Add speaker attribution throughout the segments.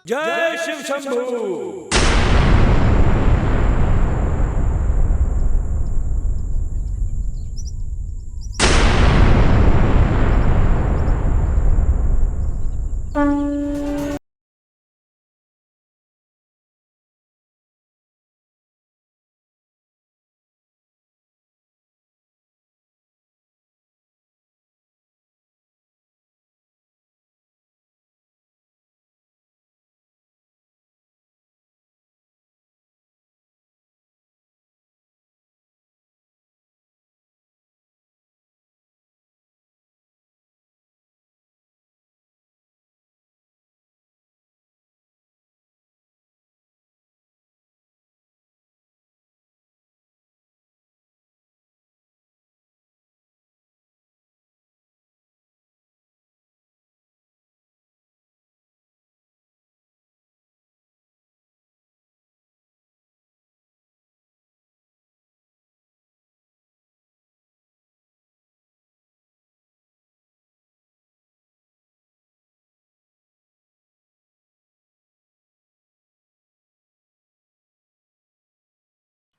Speaker 1: जय शिव शंभू।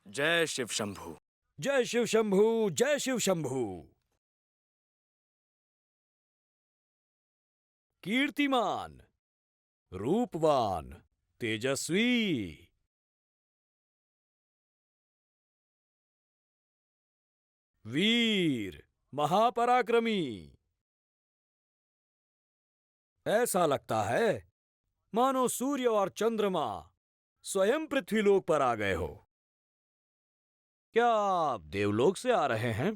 Speaker 2: जय शिव शंभू।
Speaker 1: जय शिव शंभू। जय शिव शंभू। कीर्तिमान, रूपवान, तेजस्वी, वीर, महापराक्रमी। ऐसा लगता है मानो सूर्य और चंद्रमा स्वयं पृथ्वीलोक पर आ गए हो। क्या आप देवलोक से आ रहे हैं?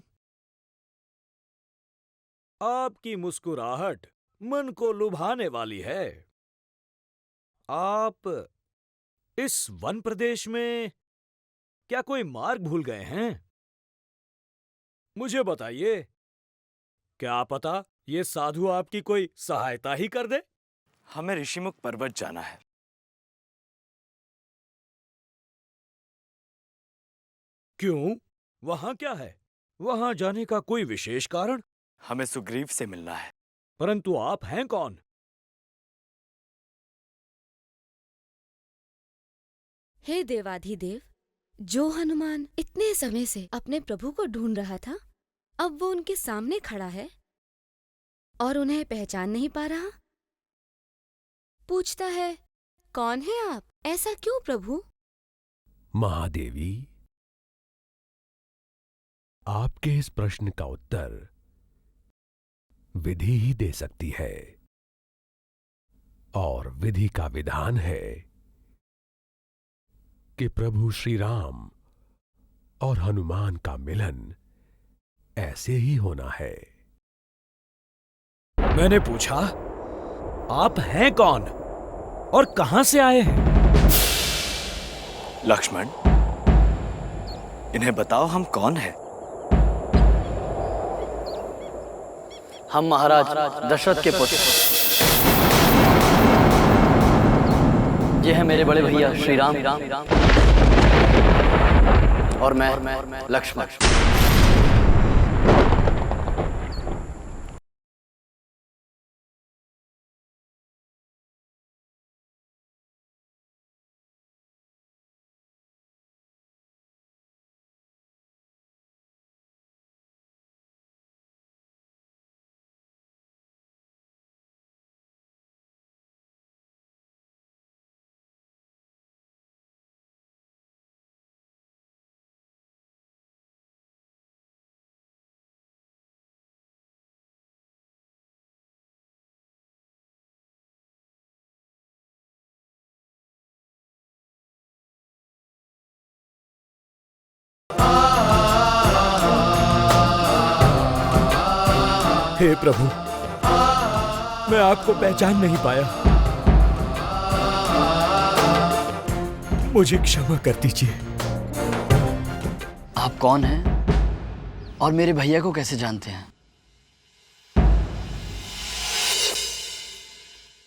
Speaker 1: आपकी मुस्कुराहट मन को लुभाने वाली है। आप इस वन प्रदेश में क्या कोई मार्ग भूल गए हैं? मुझे बताइए, क्या पता ये साधु आपकी कोई सहायता ही कर दे।
Speaker 2: हमें ऋषिमुख पर्वत जाना है।
Speaker 1: क्यों? वहां क्या है? वहां जाने का कोई विशेष कारण?
Speaker 2: हमें सुग्रीव से मिलना है।
Speaker 1: परंतु आप हैं कौन?
Speaker 3: हे देवाधिदेव, जो हनुमान इतने समय से अपने प्रभु को ढूंढ रहा था, अब वो उनके सामने खड़ा है और उन्हें पहचान नहीं पा रहा। पूछता है, कौन है आप? ऐसा क्यों प्रभु?
Speaker 4: महादेवी, आपके इस प्रश्न का उत्तर विधि ही दे सकती है। और विधि का विधान है कि प्रभु श्री राम और हनुमान का मिलन ऐसे ही होना है।
Speaker 1: मैंने पूछा, आप हैं कौन और कहां से आए हैं?
Speaker 2: लक्ष्मण, इन्हें बताओ हम कौन हैं?
Speaker 5: हम महाराज दशरथ के पुत्र। ये है मेरे बड़े भैया श्री राम और मैं लक्ष्मण।
Speaker 1: हे प्रभु, मैं आपको पहचान नहीं पाया। मुझे क्षमा कर दीजिए।
Speaker 5: आप कौन हैं और मेरे भैया को कैसे जानते हैं?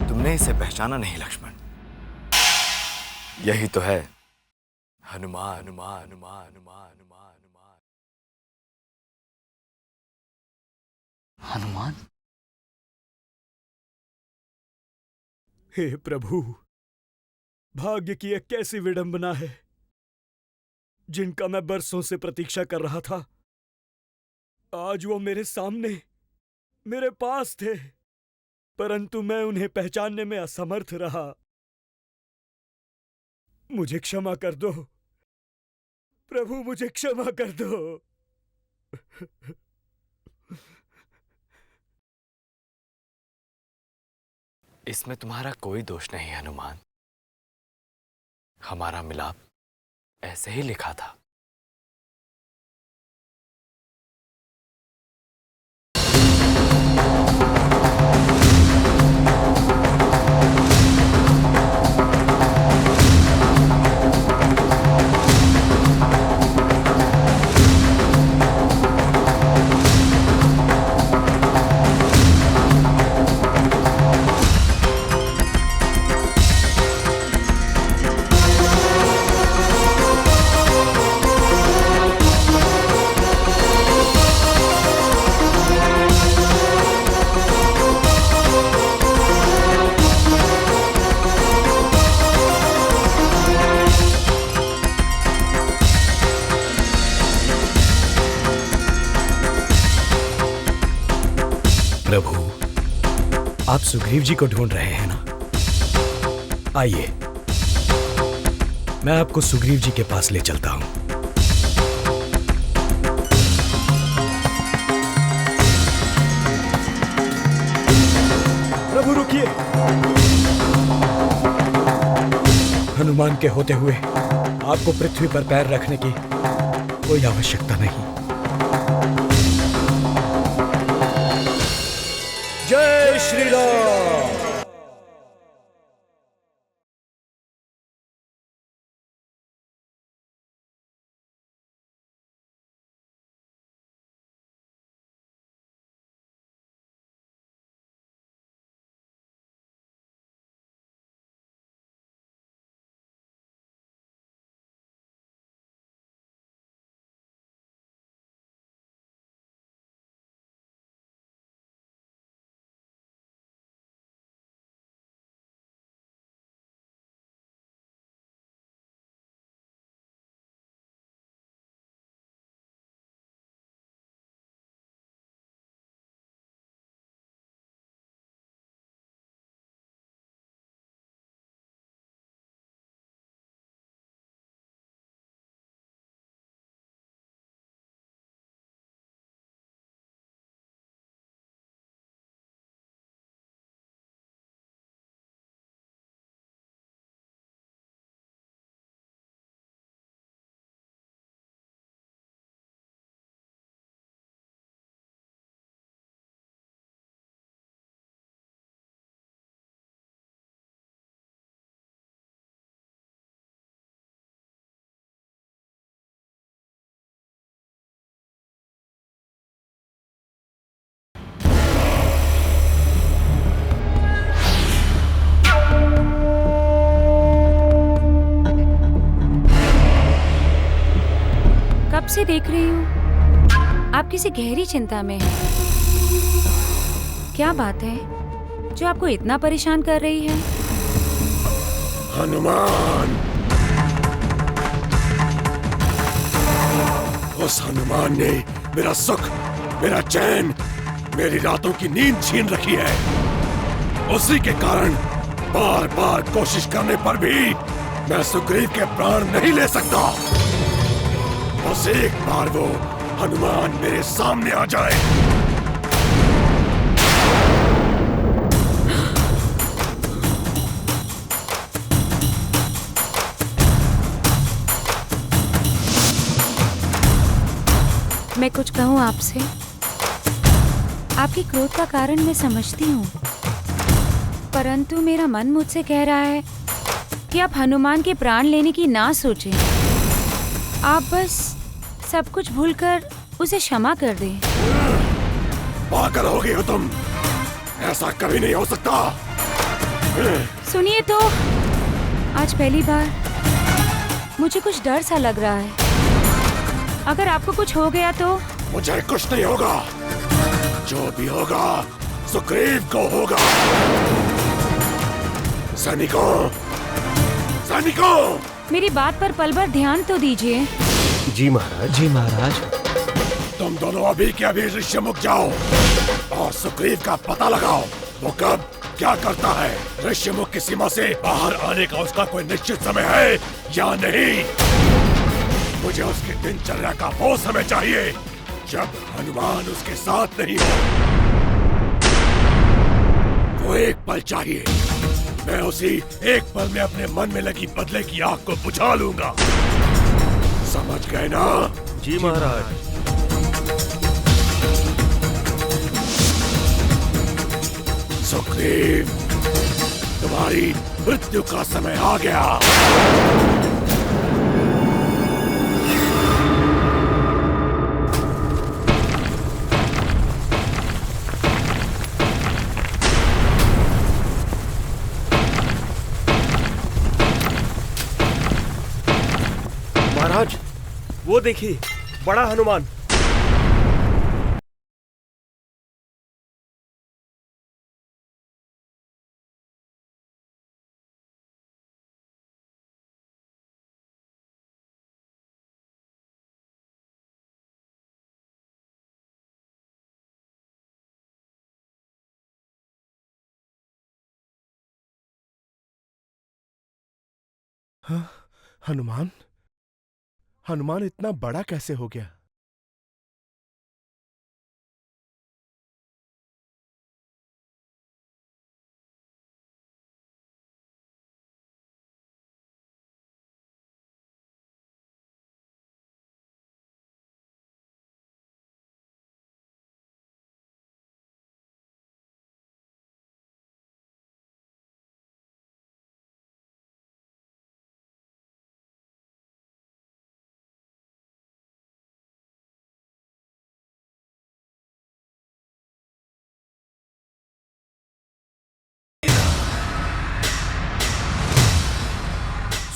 Speaker 2: तुमने इसे पहचाना नहीं लक्ष्मण। यही तो है हनुमान। हनुमान हनुमान हनुमान हनुमान
Speaker 5: हनुमान।
Speaker 1: हे प्रभु, भाग्य की एक कैसी विडंबना है, जिनका मैं बरसों से प्रतीक्षा कर रहा था। आज वो मेरे सामने, मेरे पास थे, परंतु मैं उन्हें पहचानने में असमर्थ रहा। मुझे क्षमा कर दो प्रभु, मुझे क्षमा कर दो।
Speaker 2: इसमें तुम्हारा कोई दोष नहीं हनुमान। हमारा मिलाप ऐसे ही लिखा था।
Speaker 1: प्रभु, आप सुग्रीव जी को ढूंढ रहे हैं ना? आइए, मैं आपको सुग्रीव जी के पास ले चलता हूं। प्रभु रुकिए। हनुमान के होते हुए आपको पृथ्वी पर पैर रखने की कोई आवश्यकता नहीं। जय श्री राम।
Speaker 6: कब से देख रही हूँ आप किसी गहरी चिंता में हैं। क्या बात है जो आपको इतना परेशान कर रही है?
Speaker 4: हनुमान, उस हनुमान ने मेरा सुख, मेरा चैन, मेरी रातों की नींद छीन रखी है। उसी के कारण बार बार कोशिश करने पर भी मैं सुग्रीव के प्राण नहीं ले सकता। बस एक बार वो हनुमान मेरे सामने आ जाए।
Speaker 6: मैं कुछ कहूँ आपसे? आपके क्रोध का कारण मैं समझती हूँ, परंतु मेरा मन मुझसे कह रहा है कि आप हनुमान के प्राण लेने की ना सोचें। आप बस सब कुछ भूलकर उसे क्षमा कर दें।
Speaker 4: पागल हो गई हो तुम, ऐसा कभी नहीं हो सकता।
Speaker 6: सुनिए तो, आज पहली बार मुझे कुछ डर सा लग रहा है। अगर आपको कुछ हो गया तो?
Speaker 4: मुझे कुछ नहीं होगा, जो भी होगा सुग्रीव को होगा। सैनिकों, सैनिकों!
Speaker 6: मेरी बात पर पल भर ध्यान तो दीजिए।
Speaker 7: जी महाराज।
Speaker 1: जी महाराज।
Speaker 4: तुम दोनों अभी के अभी ऋष्यमुख जाओ और सुग्रीव का पता लगाओ। वो कब क्या करता है? ऋष्यमुख की सीमा से बाहर आने का उसका कोई निश्चित समय है या नहीं? मुझे उसकी दिनचर्या का वो समय चाहिए जब हनुमान उसके साथ नहीं हो। वो एक पल चाहिए। मैं उसी एक पल में अपने मन में लगी बदले की आग को बुझा लूंगा। समझ गए ना?
Speaker 7: जी महाराज।
Speaker 4: सुग्रीव, तुम्हारी मृत्यु का समय आ गया।
Speaker 7: महाराज, वो देखिए, बड़ा हनुमान। हाँ, हनुमान? हनुमान इतना बड़ा कैसे हो गया?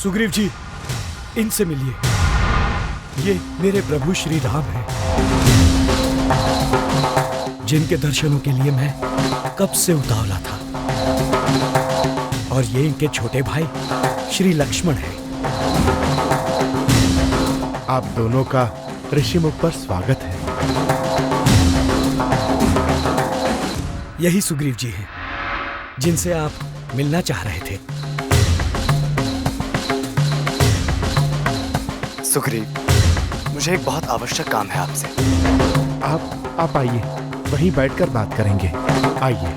Speaker 1: सुग्रीव जी, इनसे मिलिए। ये मेरे प्रभु श्री राम हैं, जिनके दर्शनों के लिए मैं कब से उतावला था। और ये इनके छोटे भाई श्री लक्ष्मण हैं।
Speaker 7: आप दोनों का ऋषिमुख पर स्वागत है।
Speaker 1: यही सुग्रीव जी हैं, जिनसे आप मिलना चाह रहे थे।
Speaker 2: सुग्रीव, मुझे एक बहुत आवश्यक काम है आपसे।
Speaker 7: आप आइए, वहीं बैठकर बात करेंगे। आइए।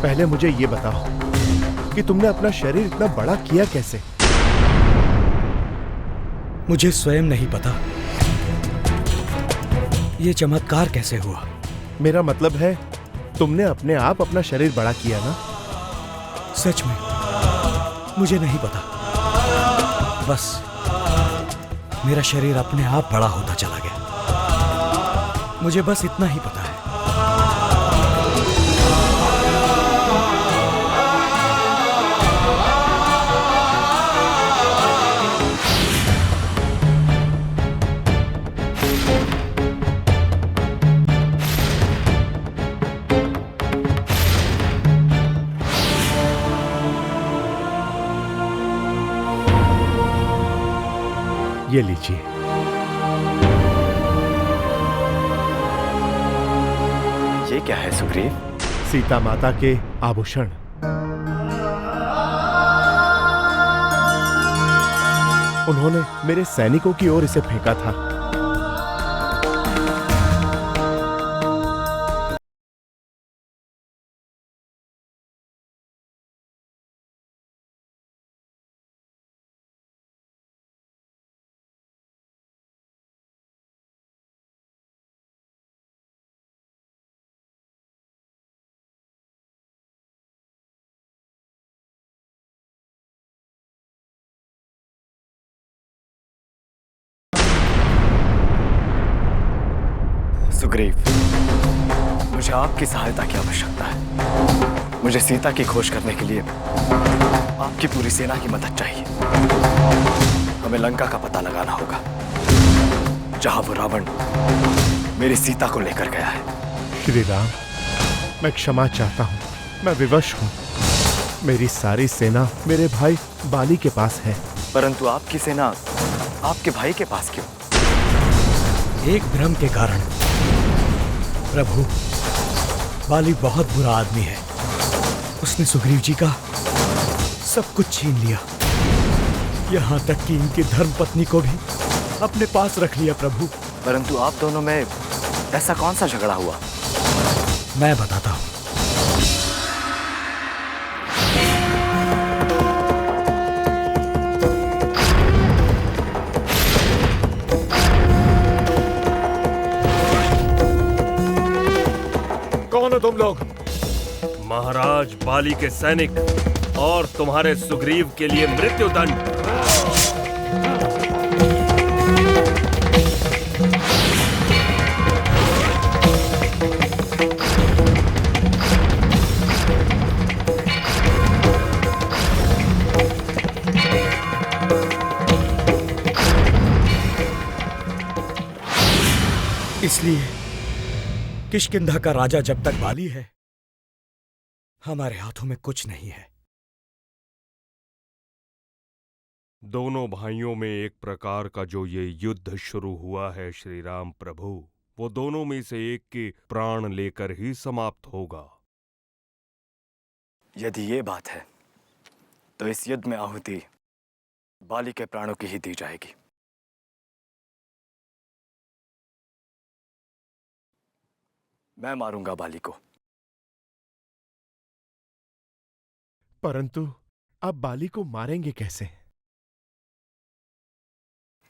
Speaker 7: पहले मुझे ये बताओ कि तुमने अपना शरीर इतना बड़ा किया कैसे?
Speaker 1: मुझे स्वयं नहीं पता ये चमत्कार कैसे हुआ।
Speaker 7: मेरा मतलब है, तुमने अपने आप अपना शरीर बड़ा किया ना?
Speaker 1: सच में मुझे नहीं पता। बस मेरा शरीर अपने आप बड़ा होता चला गया। मुझे बस इतना ही पता है।
Speaker 7: ये लीजिए।
Speaker 2: ये क्या है सुग्रीव?
Speaker 7: सीता माता के आभूषण। उन्होंने मेरे सैनिकों की ओर इसे फेंका था।
Speaker 2: सुग्रीव, मुझे आपकी सहायता की आवश्यकता है। मुझे सीता की खोज करने के लिए आपकी पूरी सेना की मदद चाहिए। हमें लंका का पता लगाना होगा, जहां वो रावण मेरी सीता को लेकर गया है।
Speaker 7: श्री राम, मैं क्षमा चाहता हूं। मैं विवश हूँ। मेरी सारी सेना मेरे भाई बाली के पास है।
Speaker 2: परंतु आपकी सेना आपके भाई के पास क्यों?
Speaker 1: एक भ्रम के कारण। प्रभु, बाली बहुत बुरा आदमी है। उसने सुग्रीव जी का सब कुछ छीन लिया, यहाँ तक कि इनकी धर्मपत्नी को भी अपने पास रख लिया। प्रभु,
Speaker 2: परंतु आप दोनों में ऐसा कौन सा झगड़ा हुआ?
Speaker 1: मैं बताता हूँ।
Speaker 4: कौन हो तुम लोग?
Speaker 8: महाराज बाली के सैनिक और तुम्हारे सुग्रीव के लिए मृत्युदंड।
Speaker 1: इसलिए किष्किंधा का राजा जब तक बाली है, हमारे हाथों में कुछ नहीं है।
Speaker 8: दोनों भाइयों में एक प्रकार का जो ये युद्ध शुरू हुआ है श्री राम प्रभु, वो दोनों में से एक के प्राण लेकर ही समाप्त होगा।
Speaker 2: यदि ये बात है तो इस युद्ध में आहुति बाली के प्राणों की ही दी जाएगी। मैं मारूंगा बाली को।
Speaker 7: परंतु आप बाली को मारेंगे कैसे?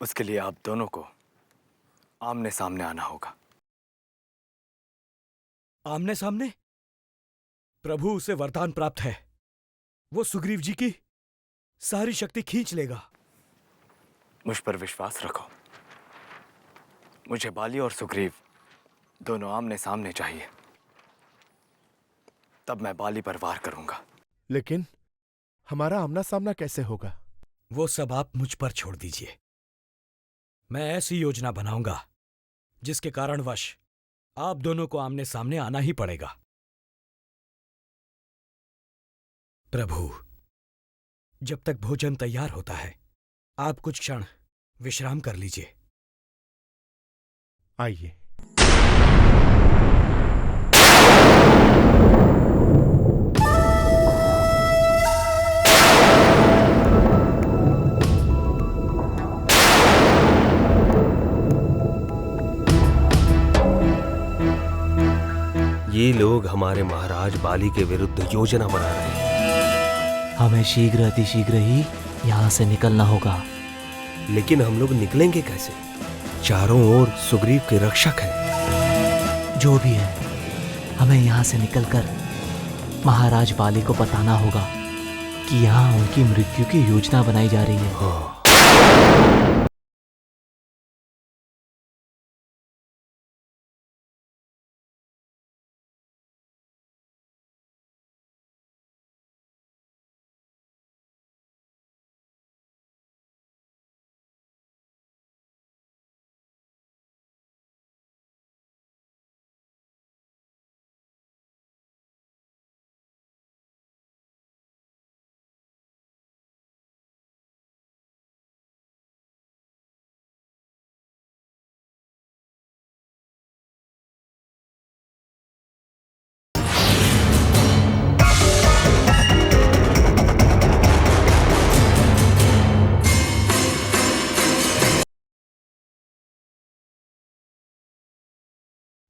Speaker 2: उसके लिए आप दोनों को आमने सामने आना होगा।
Speaker 1: आमने सामने? प्रभु, उसे वरदान प्राप्त है। वो सुग्रीव जी की सारी शक्ति खींच लेगा।
Speaker 2: मुझ पर विश्वास रखो। मुझे बाली और सुग्रीव दोनों आमने सामने चाहिए, तब मैं बाली पर वार करूंगा।
Speaker 7: लेकिन हमारा आमना सामना कैसे होगा?
Speaker 1: वो सब आप मुझ पर छोड़ दीजिए। मैं ऐसी योजना बनाऊंगा जिसके कारणवश आप दोनों को आमने सामने आना ही पड़ेगा। प्रभु, जब तक भोजन तैयार होता है, आप कुछ क्षण विश्राम कर लीजिए।
Speaker 7: आइए।
Speaker 8: ये लोग हमारे महाराज बाली के विरुद्ध योजना बना रहे हैं।
Speaker 9: हमें शीघ्र अतिशीघ्र ही यहाँ से निकलना होगा।
Speaker 8: लेकिन हम लोग निकलेंगे कैसे? चारों ओर सुग्रीव के रक्षक हैं।
Speaker 9: जो भी है, हमें यहाँ से निकलकर महाराज बाली को बताना होगा कि यहाँ उनकी मृत्यु की योजना बनाई जा रही है।
Speaker 8: हाँ।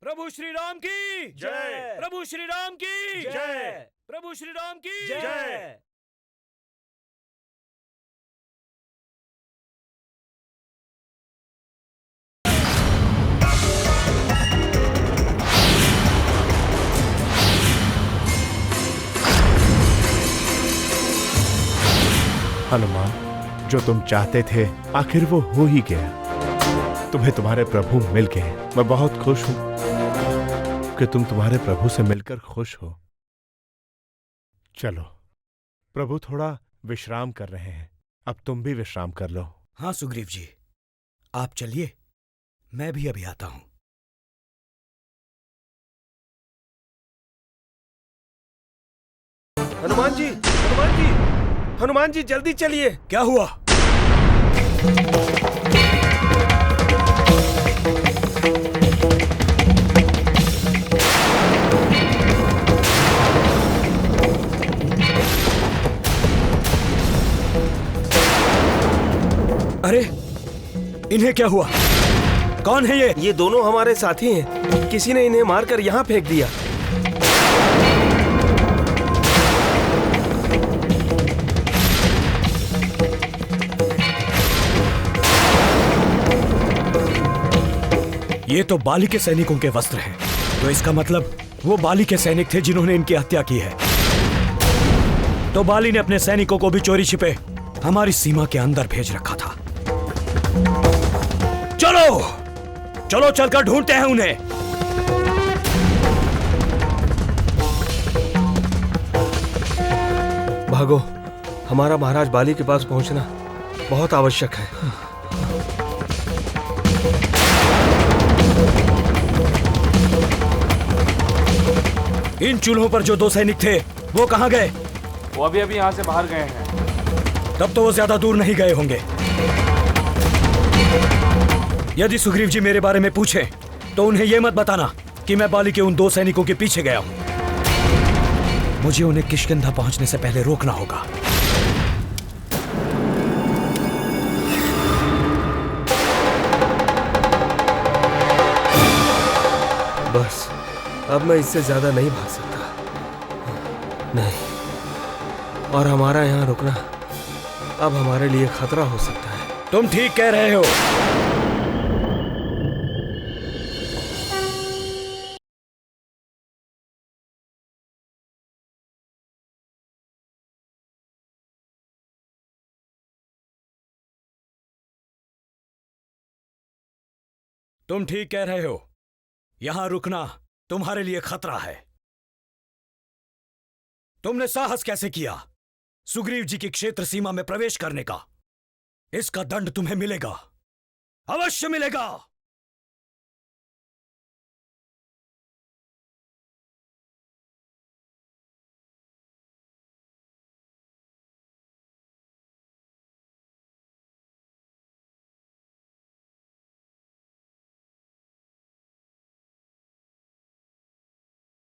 Speaker 1: प्रभु श्री राम की
Speaker 8: जय।
Speaker 1: प्रभु श्री राम की
Speaker 8: जय।
Speaker 1: प्रभु श्री राम की
Speaker 8: जय।
Speaker 7: हनुमान, जो तुम चाहते थे आखिर वो हो ही गया। तुम्हें तुम्हारे प्रभु मिल गए। मैं बहुत खुश हूं कि तुम तुम्हारे प्रभु से मिलकर खुश हो। चलो, प्रभु थोड़ा विश्राम कर रहे हैं, अब तुम भी विश्राम कर लो।
Speaker 1: हाँ सुग्रीव जी, आप चलिए, मैं भी अभी आता हूं।
Speaker 10: हनुमान जी, हनुमान जी, हनुमान जी जल्दी चलिए।
Speaker 1: क्या हुआ? अरे इन्हें क्या हुआ? कौन है ये?
Speaker 10: ये दोनों हमारे साथी हैं। किसी ने इन्हें मारकर यहाँ फेंक दिया।
Speaker 1: ये तो बाली के सैनिकों के वस्त्र हैं। तो इसका मतलब वो बाली के सैनिक थे जिन्होंने इनकी हत्या की है। तो बाली ने अपने सैनिकों को भी चोरी छिपे हमारी सीमा के अंदर भेज रखा था। चलो चलो चलकर ढूंढते हैं उन्हें।
Speaker 10: भागो, हमारा महाराज बाली के पास पहुंचना बहुत आवश्यक है।
Speaker 1: इन चूल्हों पर जो 2 सैनिक थे वो कहां गए?
Speaker 11: वो अभी यहाँ से बाहर गए हैं।
Speaker 1: तब तो वो ज्यादा दूर नहीं गए होंगे। यदि सुग्रीव जी मेरे बारे में पूछे तो उन्हें यह मत बताना कि मैं बाली के उन 2 सैनिकों के पीछे गया हूं। मुझे उन्हें किष्किंधा पहुंचने से पहले रोकना होगा।
Speaker 10: बस अब मैं इससे ज्यादा नहीं भाग सकता। नहीं, और हमारा यहाँ रुकना अब हमारे लिए खतरा हो सकता है।
Speaker 1: तुम ठीक कह रहे हो। तुम ठीक कह रहे हो। यहां रुकना तुम्हारे लिए खतरा है। तुमने साहस कैसे किया सुग्रीव जी की क्षेत्र सीमा में प्रवेश करने का? इसका दंड तुम्हें मिलेगा, अवश्य मिलेगा।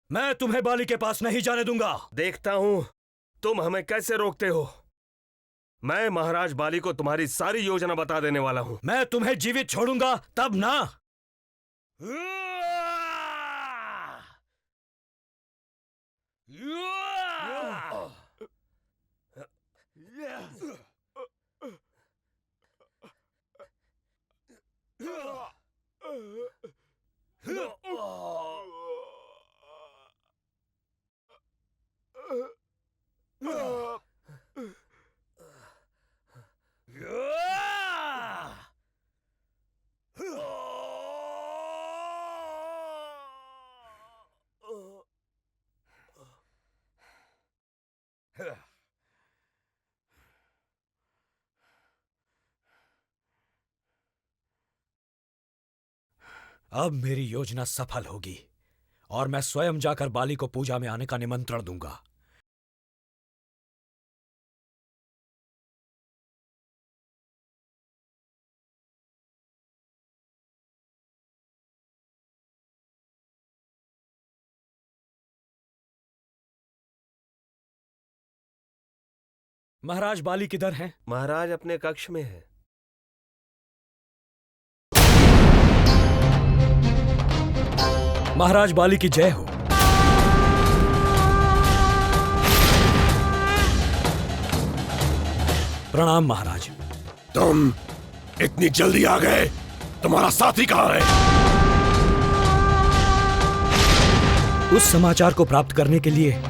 Speaker 1: मैं तुम्हें बाली के पास नहीं जाने दूंगा।
Speaker 10: देखता हूं तुम हमें कैसे रोकते हो। मैं महाराज बाली को तुम्हारी सारी योजना बता देने वाला हूं।
Speaker 1: मैं तुम्हें जीवित छोड़ूंगा तब ना। अब मेरी योजना सफल होगी और मैं स्वयं जाकर बाली को पूजा में आने का निमंत्रण दूंगा। महाराज बाली किधर हैं?
Speaker 10: महाराज अपने कक्ष में है।
Speaker 1: महाराज बाली की जय हो। प्रणाम महाराज।
Speaker 4: तुम इतनी जल्दी आ गए? तुम्हारा साथी कहाँ है?
Speaker 1: उस समाचार को प्राप्त करने के लिए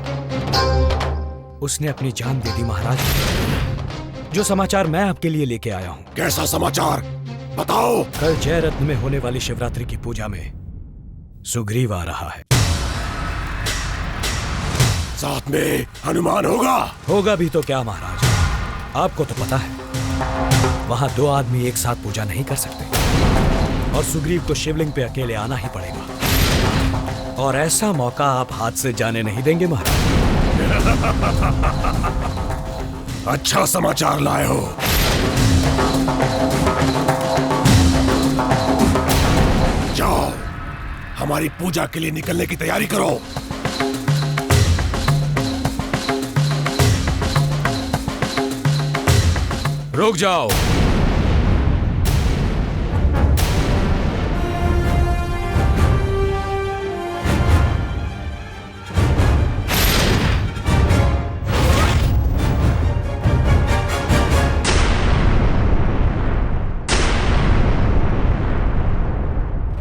Speaker 1: उसने अपनी जान दे दी महाराज। जो समाचार मैं आपके लिए लेके आया हूं।
Speaker 4: कैसा समाचार? बताओ।
Speaker 1: कल जयरत्न में होने वाली शिवरात्रि की पूजा में सुग्रीव आ रहा है।
Speaker 4: साथ में हनुमान होगा?
Speaker 1: होगा भी तो क्या महाराज, आपको तो पता है वहां 2 आदमी एक साथ पूजा नहीं कर सकते और सुग्रीव को शिवलिंग पे अकेले आना ही पड़ेगा। और ऐसा मौका आप हाथ से जाने नहीं देंगे महाराज।
Speaker 4: अच्छा समाचार लाए हो। जाओ, हमारी पूजा के लिए निकलने की तैयारी करो।
Speaker 12: रुक जाओ।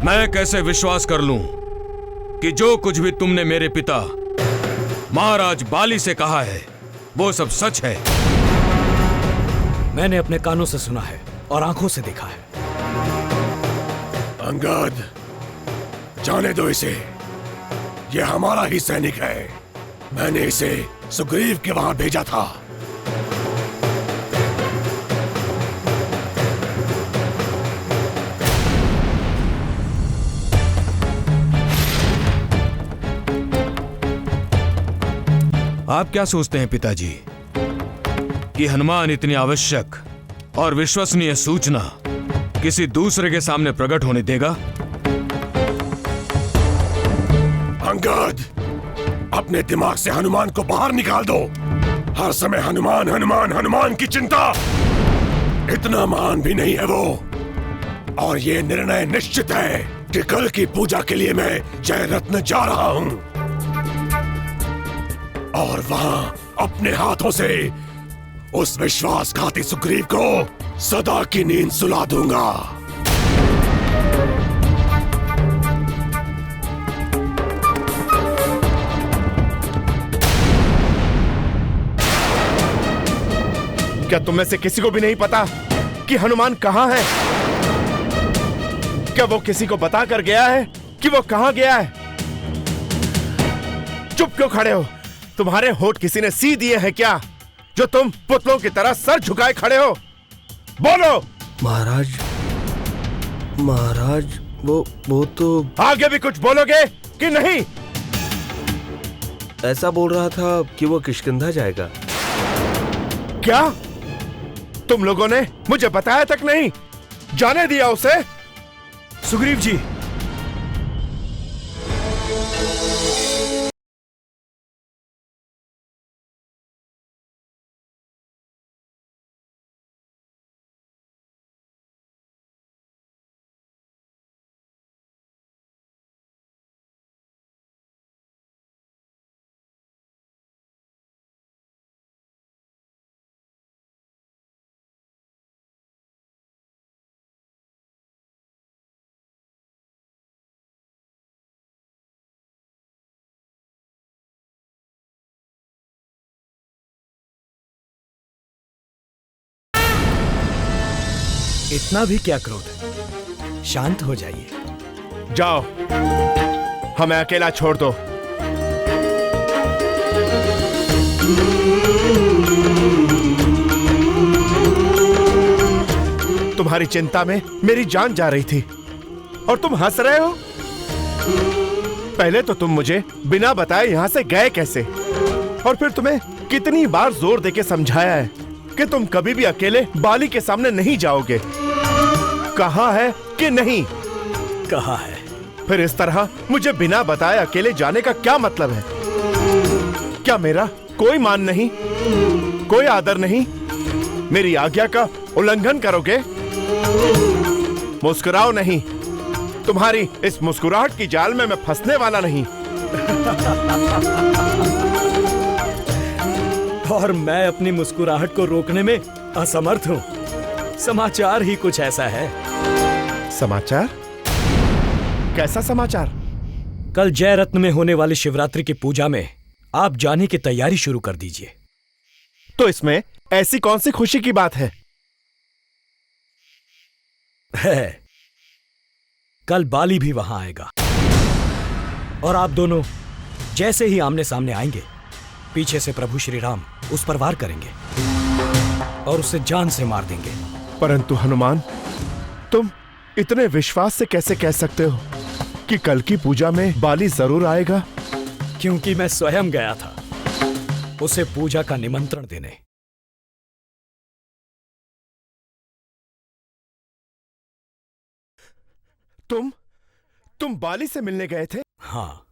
Speaker 12: मैं कैसे विश्वास कर लूं कि जो कुछ भी तुमने मेरे पिता महाराज बाली से कहा है वो सब सच है?
Speaker 1: मैंने अपने कानों से सुना है और आंखों से देखा है।
Speaker 4: अंगद, जाने दो इसे। ये हमारा ही सैनिक है। मैंने इसे सुग्रीव के वहां भेजा था।
Speaker 12: आप क्या सोचते हैं पिताजी कि हनुमान इतनी आवश्यक और विश्वसनीय सूचना किसी दूसरे के सामने प्रकट होने देगा?
Speaker 4: अंगद, अपने दिमाग से हनुमान को बाहर निकाल दो। हर समय हनुमान हनुमान हनुमान की चिंता। इतना महान भी नहीं है वो। और ये निर्णय निश्चित है कि कल की पूजा के लिए मैं जयरत्न जा रहा हूं और वहां अपने हाथों से उस विश्वासघाती सुग्रीव को सदा की नींद सुला दूंगा।
Speaker 7: क्या तुम में से किसी को भी नहीं पता कि हनुमान कहां है? क्या वो किसी को बता कर गया है कि वो कहां गया है? चुप क्यों खड़े हो? तुम्हारे होठ किसी ने सी दिए हैं क्या, जो तुम पुतलों की तरह सर झुकाए खड़े हो? बोलो।
Speaker 10: महाराज, महाराज, वो तो
Speaker 7: आगे भी कुछ बोलोगे कि नहीं?
Speaker 10: ऐसा बोल रहा था कि वो किष्किंधा जाएगा।
Speaker 7: क्या तुम लोगों ने मुझे बताया तक नहीं? जाने दिया उसे?
Speaker 1: सुग्रीव जी, इतना भी क्या क्रोध? शांत हो जाइए।
Speaker 7: जाओ, हमें अकेला छोड़ दो। तुम्हारी चिंता में मेरी जान जा रही थी और तुम हंस रहे हो। पहले तो तुम मुझे बिना बताए यहां से गए कैसे? और फिर तुम्हें कितनी बार जोर देके समझाया है कि तुम कभी भी अकेले बाली के सामने नहीं जाओगे। कहा है कि नहीं?
Speaker 1: कहा है।
Speaker 7: फिर इस तरह मुझे बिना बताए अकेले जाने का क्या मतलब है? क्या मेरा कोई मान नहीं, कोई आदर नहीं? मेरी आज्ञा का उल्लंघन करोगे? मुस्कुराओ नहीं। तुम्हारी इस मुस्कुराहट की जाल में मैं फंसने वाला नहीं।
Speaker 1: और मैं अपनी मुस्कुराहट को रोकने में असमर्थ हूं। समाचार ही कुछ ऐसा है।
Speaker 7: समाचार? कैसा समाचार?
Speaker 1: कल जयरत्न में होने वाली शिवरात्रि की पूजा में आप जाने की तैयारी शुरू कर दीजिए।
Speaker 7: तो इसमें ऐसी कौन सी खुशी की बात है?
Speaker 1: कल बाली भी वहां आएगा और आप दोनों जैसे ही आमने सामने आएंगे, पीछे से प्रभु श्री राम उस पर वार करेंगे और उसे जान से मार देंगे।
Speaker 7: परंतु हनुमान, तुम इतने विश्वास से कैसे कह सकते हो कि कल की पूजा में बाली जरूर आएगा?
Speaker 1: क्योंकि मैं स्वयं गया था उसे पूजा का निमंत्रण देने।
Speaker 7: तुम बाली से मिलने गए थे?
Speaker 1: हाँ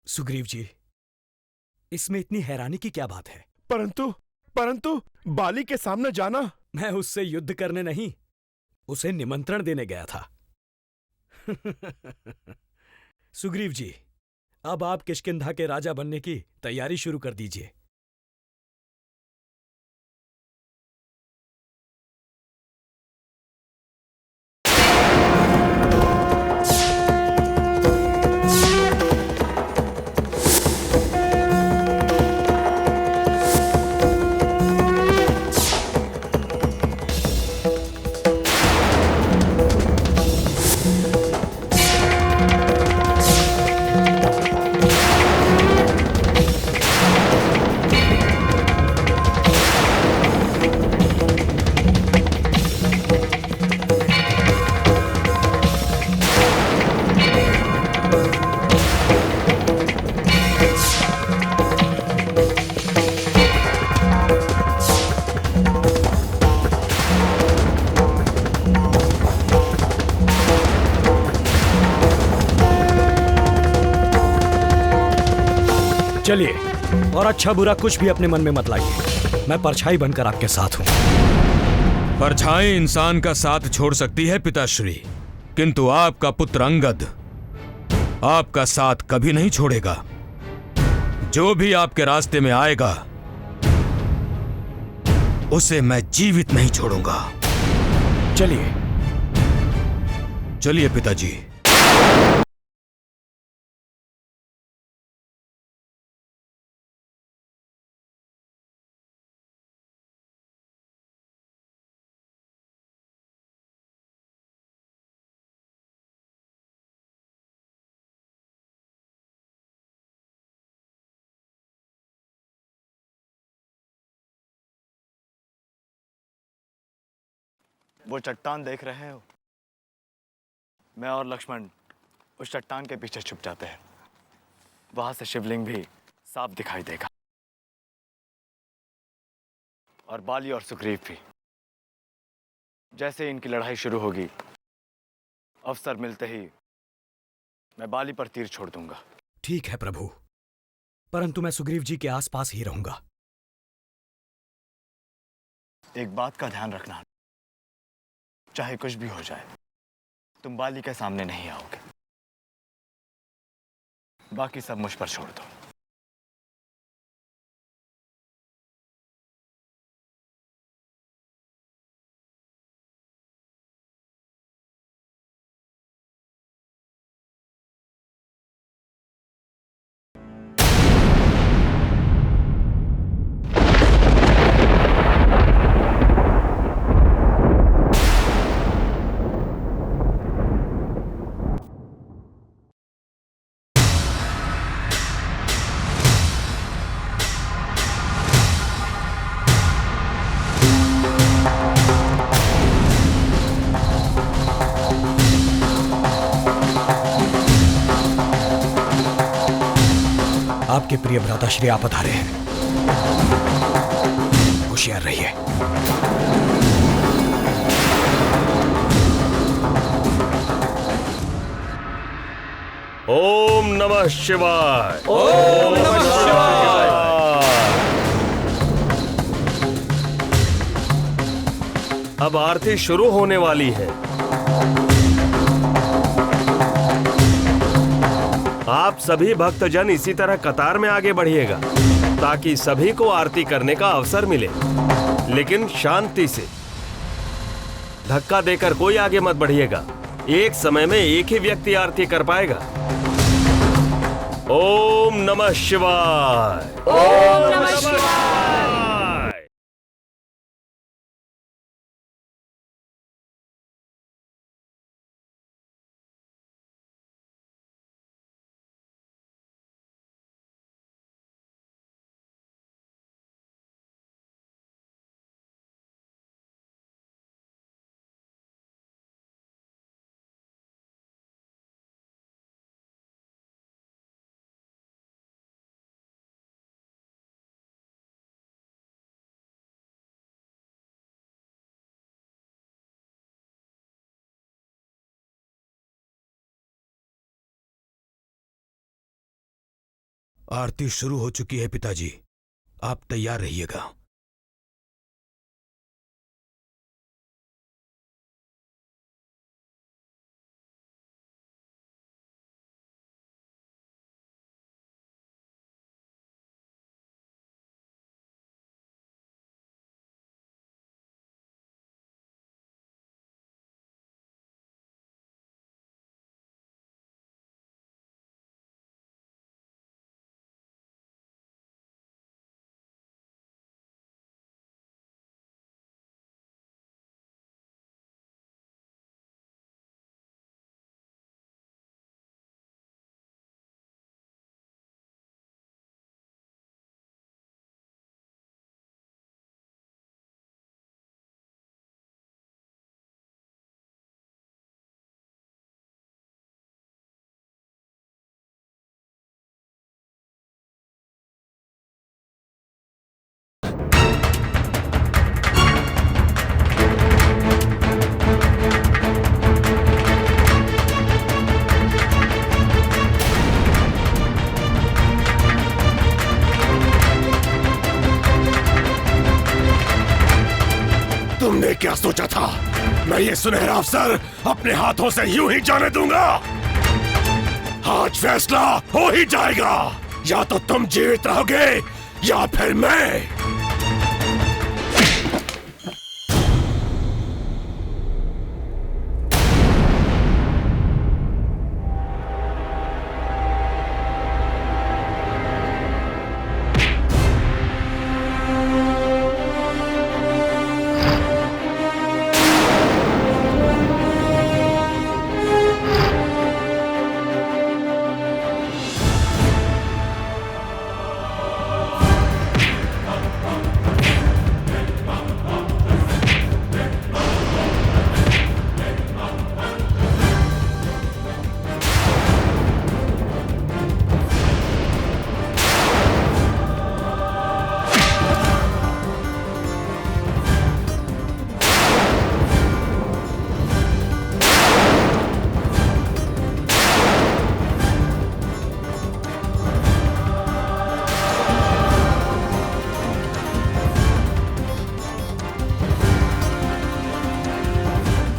Speaker 1: सुग्रीव जी, इसमें इतनी हैरानी की क्या बात है?
Speaker 7: परंतु बाली के सामने जाना।
Speaker 1: मैं उससे युद्ध करने नहीं, उसे निमंत्रण देने गया था। सुग्रीव जी, अब आप किष्किंधा के राजा बनने की तैयारी शुरू कर दीजिए। चलिए, और अच्छा बुरा कुछ भी अपने मन में मत लाइए। मैं परछाई बनकर आपके साथ हूं।
Speaker 12: परछाई इंसान का साथ छोड़ सकती है पिताश्री, किंतु आपका पुत्र अंगद आपका साथ कभी नहीं छोड़ेगा। जो भी आपके रास्ते में आएगा उसे मैं जीवित नहीं छोड़ूंगा।
Speaker 1: चलिए
Speaker 12: चलिए पिताजी।
Speaker 2: वो चट्टान देख रहे हो? मैं और लक्ष्मण उस चट्टान के पीछे छुप जाते हैं। वहां से शिवलिंग भी साफ दिखाई देगा, और बाली और सुग्रीव भी। जैसे इनकी लड़ाई शुरू होगी, अवसर मिलते ही मैं बाली पर तीर छोड़ दूंगा।
Speaker 1: ठीक है प्रभु, परंतु मैं सुग्रीव जी के आसपास ही रहूंगा।
Speaker 2: एक बात का ध्यान रखना, चाहे कुछ भी हो जाए, तुम बाली के सामने नहीं आओगे। बाकी सब मुझ पर छोड़ दो।
Speaker 1: आपके प्रिय भ्राता श्री आप पधारे हैं। होशियार रहिए।
Speaker 8: ओम नमः शिवाय।
Speaker 10: ओम नमः शिवाय।
Speaker 8: अब आरती शुरू होने वाली है। आप सभी भक्तजन इसी तरह कतार में आगे बढ़िएगा ताकि सभी को आरती करने का अवसर मिले, लेकिन शांति से। धक्का देकर कोई आगे मत बढ़िएगा। एक समय में एक ही व्यक्ति आरती कर पाएगा। ओम नमः शिवाय।
Speaker 6: ओम नमः शिवाय।
Speaker 12: आरती शुरू हो चुकी है पिताजी, आप तैयार रहिएगा।
Speaker 4: तुमने क्या सोचा था? मैं ये सुनहरा अवसर अपने हाथों से यूं ही जाने दूंगा? आज फैसला हो ही जाएगा, या तो तुम जीवित रहोगे या फिर मैं।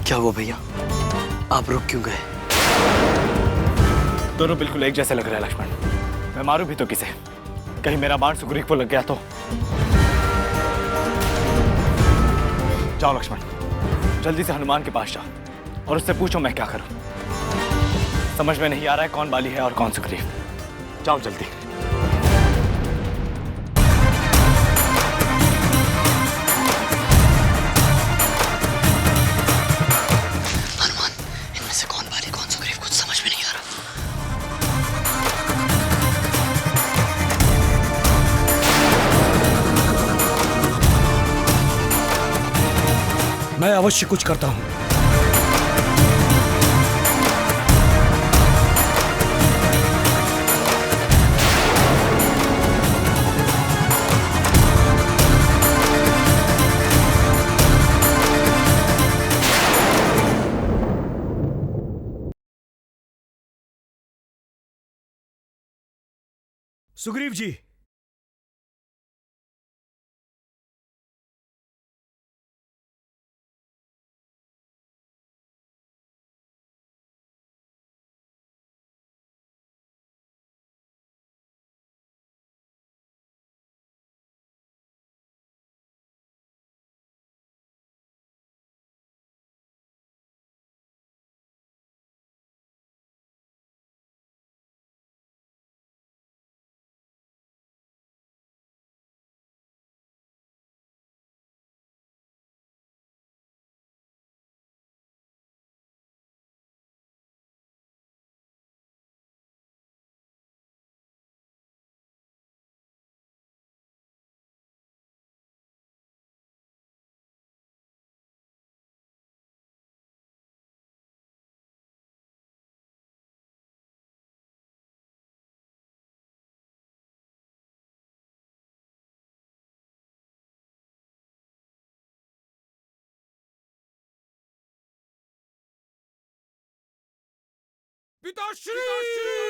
Speaker 5: क्या हुआ भैया, आप रुक क्यों गए?
Speaker 2: दोनों बिल्कुल एक जैसे लग रहे हैं लक्ष्मण। मैं मारूं भी तो किसे? कहीं मेरा बाण सुग्रीव को लग गया तो? जाओ लक्ष्मण, जल्दी से हनुमान के पास जाओ और उससे पूछो मैं क्या करूं। समझ में नहीं आ रहा है कौन बाली है और कौन सुग्रीव। जाओ जल्दी।
Speaker 5: हनुमान, इनमें से कौन बाली कौन सुग्रीव कुछ समझ में नहीं आ रहा।
Speaker 1: मैं अवश्य कुछ करता हूं। सुग्रीव जी,
Speaker 12: पिताश्री!